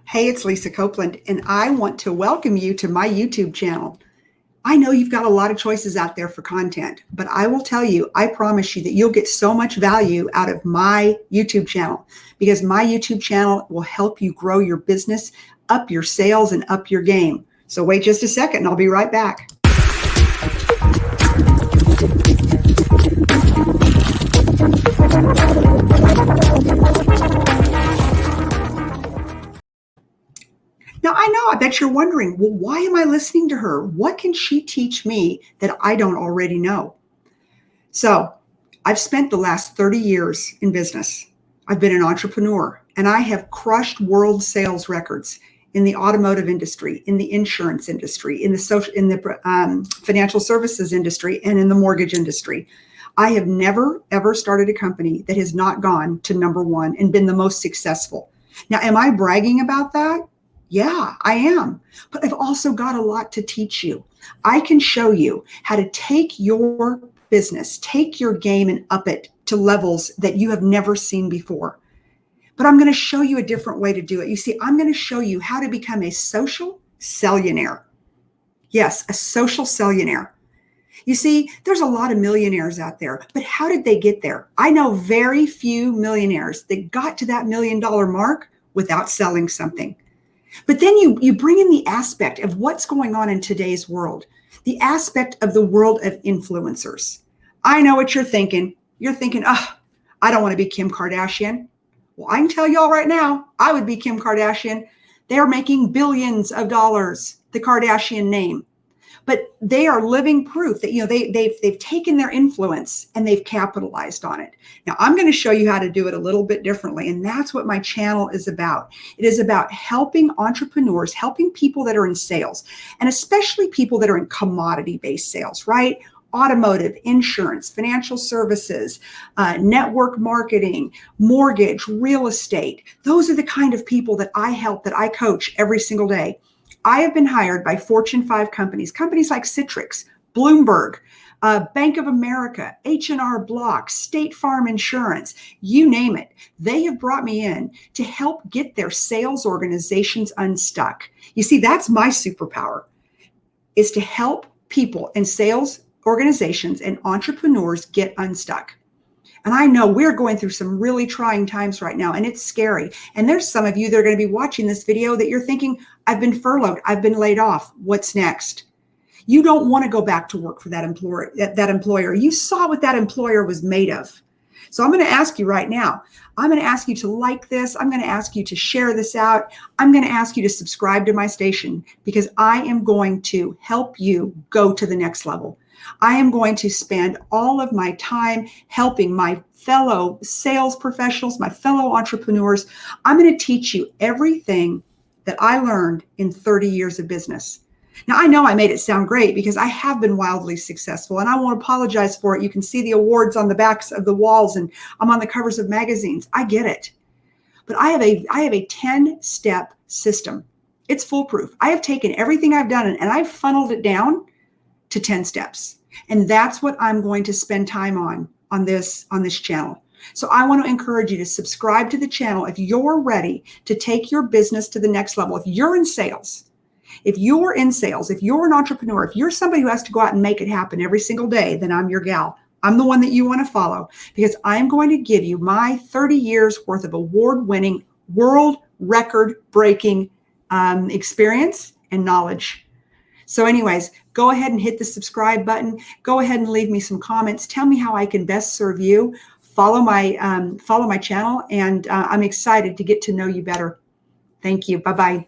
Hey, it's Lisa Copeland, and I want to welcome you to my YouTube channel. I know you've got a lot of choices out there for content, but I will tell you, I promise you that you'll get so much value out of my YouTube channel because my YouTube channel will help you grow your business, up your sales, and up your game. So wait just a second, and I'll be right back. Now, I bet you're wondering, well, why am I listening to her? What can she teach me that I don't already know? So I've spent the last 30 years in business. I've been an entrepreneur, and I have crushed world sales records in the automotive industry, in the insurance industry, in the financial services industry, and in the mortgage industry. I have never, ever started a company that has not gone to number one and been the most successful. Now, am I bragging about that? Yeah, I am. But I've also got a lot to teach you. I can show you how to take your business, take your game and up it to levels that you have never seen before. But I'm going to show you a different way to do it. You see, I'm going to show you how to become a social sellionaire. Yes, a social sellionaire. You see, there's a lot of millionaires out there, but how did they get there? I know very few millionaires that got to that $1 million mark without selling something. But then you bring in the aspect of what's going on in today's world, the aspect of the world of influencers. I know what you're thinking. You're thinking, oh, I don't want to be Kim Kardashian. Well, I can tell y'all right now, I would be Kim Kardashian. They're making billions of dollars, the Kardashian name. But they are living proof that they've taken their influence and they've capitalized on it. Now, I'm going to show you how to do it a little bit differently, and that's what my channel is about. It is about helping entrepreneurs, helping people that are in sales, and especially people that are in commodity-based sales, right? Automotive, insurance, financial services, network marketing, mortgage, real estate. Those are the kind of people that I help, that I coach every single day. I have been hired by Fortune 5 companies like Citrix, Bloomberg, Bank of America, H&R Block, State Farm Insurance, you name it. They have brought me in to help get their sales organizations unstuck. You see, that's my superpower, is to help people in sales organizations and entrepreneurs get unstuck. And I know we're going through some really trying times right now, and it's scary. And there's some of you that are going to be watching this video that you're thinking, I've been furloughed, I've been laid off. What's next? You don't want to go back to work for that employer. You saw what that employer was made of. So I'm going to ask you right now, I'm going to ask you to like this. I'm going to ask you to share this out. I'm going to ask you to subscribe to my station because I am going to help you go to the next level. I am going to spend all of my time helping my fellow sales professionals, my fellow entrepreneurs. I'm going to teach you everything that I learned in 30 years of business. Now, I know I made it sound great because I have been wildly successful, and I won't apologize for it. You can see the awards on the backs of the walls, and I'm on the covers of magazines. I get it. But I have a 10-step system. It's foolproof. I have taken everything I've done and I've funneled it down to 10 steps. And that's what I'm going to spend time on this channel. So I want to encourage you to subscribe to the channel if you're ready to take your business to the next level. If you're in sales, if you're an entrepreneur, if you're somebody who has to go out and make it happen every single day, then I'm your gal. I'm the one that you want to follow because I'm going to give you my 30 years worth of award-winning, world record-breaking experience and knowledge. So anyways, go ahead and hit the subscribe button. Go ahead and leave me some comments. Tell me how I can best serve you. Follow my channel, and I'm excited to get to know you better. Thank you. Bye-bye.